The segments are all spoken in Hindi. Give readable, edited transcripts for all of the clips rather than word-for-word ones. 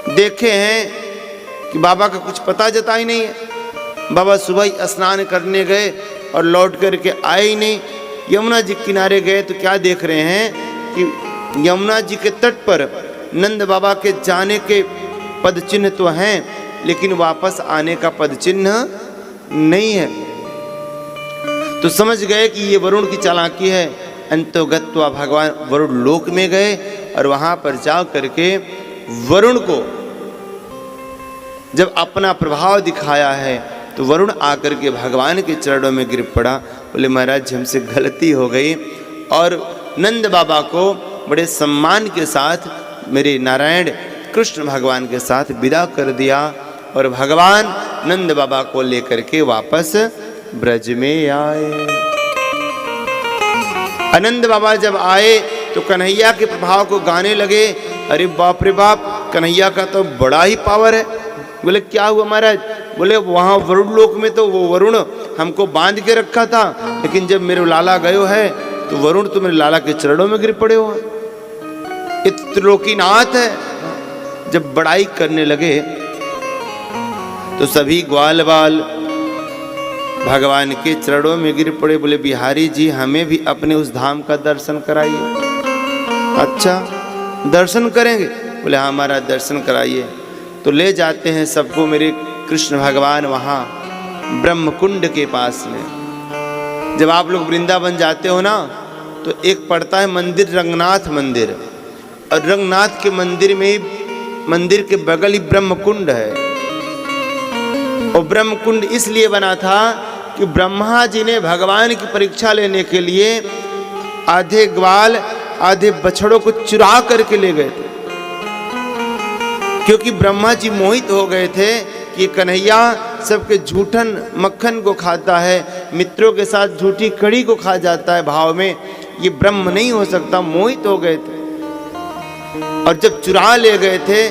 देखे हैं कि बाबा का कुछ पता जता ही नहीं है। बाबा सुबह ही स्नान करने गए और लौट करके आए ही नहीं। यमुना जी किनारे गए तो क्या देख रहे हैं कि यमुना जी के तट पर नंद बाबा के जाने के पद चिन्ह तो हैं, लेकिन वापस आने का पद चिन्ह नहीं है। तो समझ गए कि ये वरुण की चालाकी है। अंतोगत्वा भगवान वरुण लोक में गए और वहां पर जा करके वरुण को जब अपना प्रभाव दिखाया है तो वरुण आकर के भगवान के चरणों में गिर पड़ा। बोले महाराज हमसे गलती हो गई, और नंद बाबा को बड़े सम्मान के साथ मेरे नारायण कृष्ण भगवान के साथ विदा कर दिया और भगवान नंद बाबा को लेकर के वापस ब्रज में आए। आनंद बाबा जब आए तो कन्हैया के प्रभाव को गाने लगे। अरे बाप रे बाप, कन्हैया का तो बड़ा ही पावर है। बोले क्या हुआ महाराज? बोले वहां वरुण लोक में तो वो वरुण हमको बांध के रखा था, लेकिन जब मेरे लाला गयो है तो वरुण तो मेरे लाला के चरणों में गिर पड़े हो। त्रिलोकीनाथ है। जब बड़ाई करने लगे तो सभी ग्वाल बाल भगवान के चरणों में गिर पड़े। बोले बिहारी जी हमें भी अपने उस धाम का दर्शन कराइए। अच्छा दर्शन करेंगे? बोले हाँ हमारा दर्शन कराइए। तो ले जाते हैं सबको मेरे कृष्ण भगवान वहाँ ब्रह्म कुंड के पास में। जब आप लोग वृंदावन जाते हो ना तो एक पड़ता है मंदिर रंगनाथ मंदिर, और रंगनाथ के मंदिर में मंदिर के बगल ही ब्रह्म कुंड है। और ब्रह्म कुंड इसलिए बना था कि ब्रह्मा जी ने भगवान की परीक्षा लेने के लिए आधे ग्वाल आधे बछड़ों को चुरा करके ले गए थे, क्योंकि ब्रह्मा जी मोहित हो गए थे कि कन्हैया सबके झूठन मक्खन को खाता है, मित्रों के साथ झूठी कड़ी को खा जाता है भाव में, ये ब्रह्म नहीं हो सकता। मोहित हो गए थे और जब चुरा ले गए थे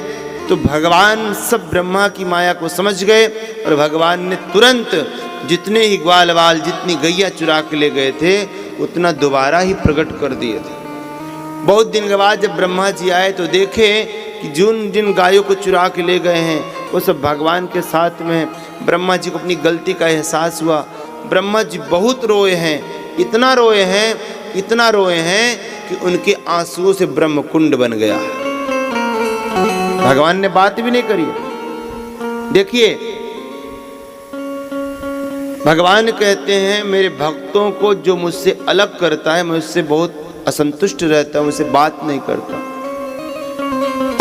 तो भगवान सब ब्रह्मा की माया को समझ गए और भगवान ने तुरंत जितने ही ग्वाल बाल जितनी गैया चुरा के ले गए थे उतना दोबारा ही प्रकट कर दिए थे। बहुत दिन के बाद जब ब्रह्मा जी आए तो देखे कि जिन गायों को चुरा के ले गए हैं वो सब भगवान के साथ में। ब्रह्मा जी को अपनी गलती का एहसास हुआ। ब्रह्मा जी बहुत रोए हैं, इतना रोए हैं कि उनके आंसुओं से ब्रह्म कुंड बन गया। भगवान ने बात भी नहीं करी। देखिए भगवान कहते हैं मेरे भक्तों को जो मुझसे अलग करता है मैं उससे बहुत असंतुष्ट रहता हूं, मुझसे बात नहीं करता।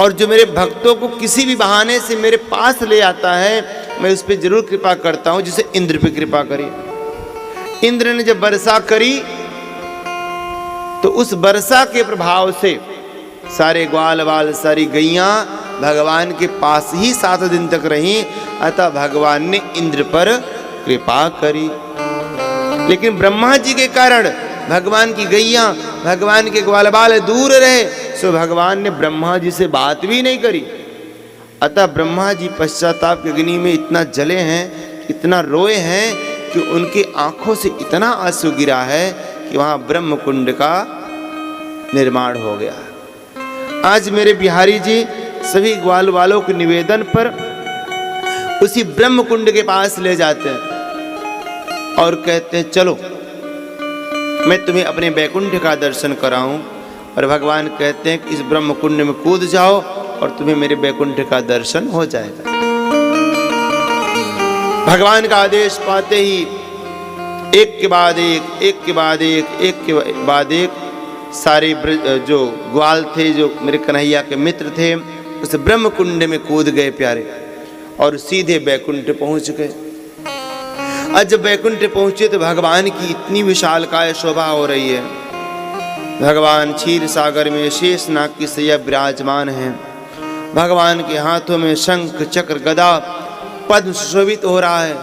और जो मेरे भक्तों को किसी भी बहाने से मेरे पास ले आता है मैं उस पर जरूर कृपा करता हूं, जिसे इंद्र पे कृपा करी। इंद्र ने जब वर्षा करी तो उस वर्षा के प्रभाव से सारे ग्वाल बाल सारी गैयां भगवान के पास ही 7 दिन तक रहीं, अतः भगवान ने इंद्र पर कृपा करी। लेकिन ब्रह्मा जी के कारण भगवान की गैयां भगवान के ग्वाल बाल दूर रहे, सो भगवान ने ब्रह्मा जी से बात भी नहीं करी। अतः ब्रह्मा जी पश्चाताप की अग्नि में इतना जले हैं, इतना रोए हैं कि उनकी आंखों से इतना आंसू गिरा है कि वहां ब्रह्म कुंड का निर्माण हो गया। आज मेरे बिहारी जी सभी ग्वाल वालों के निवेदन पर उसी ब्रह्म कुंड के पास ले जाते हैं और कहते हैं चलो मैं तुम्हें अपने बैकुंठ का दर्शन कराऊं। और भगवान कहते हैं कि इस ब्रह्म कुंड में कूद जाओ और तुम्हें मेरे बैकुंठ का दर्शन हो जाएगा। भगवान का आदेश पाते ही एक के बाद एक सारे जो ग्वाल थे जो मेरे कन्हैया के मित्र थे उस ब्रह्म कुंड में कूद गए प्यारे, और सीधे बैकुंठ पहुंच गए। आज जब बैकुंठ पहुंचे तो भगवान की इतनी विशालकाय शोभा हो रही है। भगवान क्षीर सागर में शेष नाग की सैया विराजमान हैं। भगवान के हाथों में शंख चक्र गदा पद्म सुशोभित हो रहा है।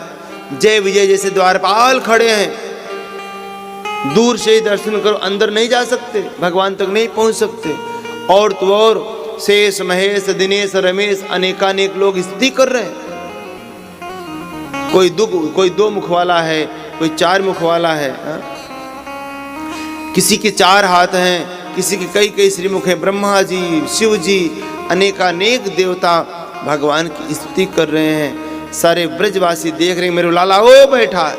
जय विजय जैसे द्वारपाल खड़े हैं। दूर से ही दर्शन करो, अंदर नहीं जा सकते, भगवान तक नहीं पहुंच सकते। और तो और शेष महेश दिनेश रमेश अनेकानेक लोग स्तुति कर रहे हैं। कोई 2 मुख वाला है, कोई 4 मुख वाला है, किसी के 4 हाथ हैं, किसी के कई श्रीमुख हैं। ब्रह्मा जी शिव जी अनेकानेक देवता भगवान की स्तुति कर रहे हैं। सारे ब्रजवासी देख रहे हैं मेरे लाला ओ बैठा है,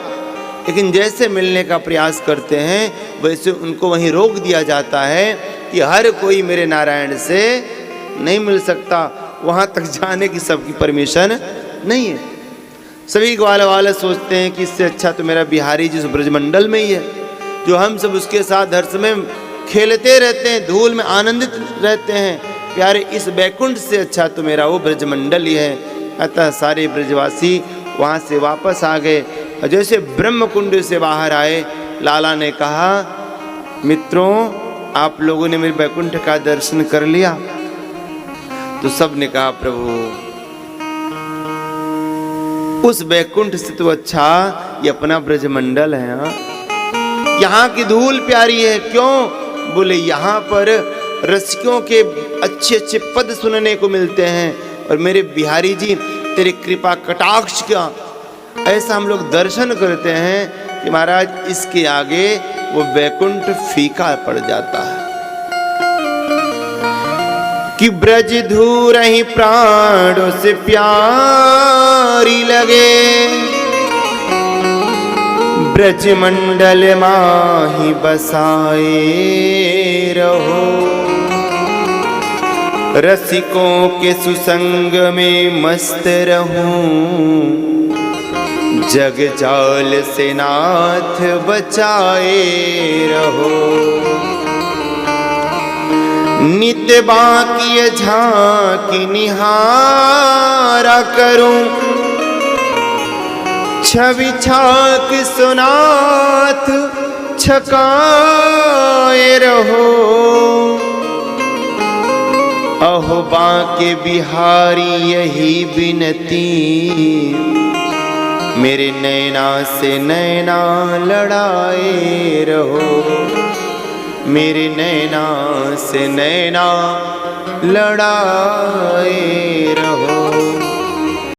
लेकिन जैसे मिलने का प्रयास करते हैं वैसे उनको वहीं रोक दिया जाता है कि हर कोई मेरे नारायण से नहीं मिल सकता, वहाँ तक जाने की सबकी परमिशन नहीं है। सभी ग्वाल वाले सोचते हैं कि इससे अच्छा तो मेरा बिहारी जी ब्रजमंडल में ही है, जो हम सब उसके साथ हर समय खेलते रहते हैं, धूल में आनंदित रहते हैं। प्यारे इस बैकुंठ से अच्छा तो मेरा वो ब्रजमंडल ही है। अतः सारे ब्रजवासी वहाँ से वापस आ गए। और जैसे ब्रह्म कुंड से बाहर आए, लाला ने कहा मित्रों आप लोगों ने मेरे बैकुंठ का दर्शन कर लिया? तो सब ने कहा प्रभु उस बैकुंठ से तो अच्छा ये अपना ब्रजमंडल है। हाँ, यहाँ की धूल प्यारी है। क्यों? बोले यहाँ पर रसिकों के अच्छे अच्छे पद सुनने को मिलते हैं और मेरे बिहारी जी तेरे कृपा कटाक्ष का ऐसा हम लोग दर्शन करते हैं कि महाराज इसके आगे वो बैकुंठ फीका पड़ जाता है। कि ब्रज धूर ही प्राणों से प्यारी लगे, ब्रज मंडल माही बसाए रहो, रसिकों के सुसंग में मस्त रहूं, जग जाल से नाथ बचाए रहो। नित्य बाकी झांकी निहारा करूं, छवि छाक सुनाथ छकाए रहो। अहो बाके बिहारी यही बिनती, मेरे नैना से नैना लड़ाए रहो, मेरे नैना से नैना लड़ाए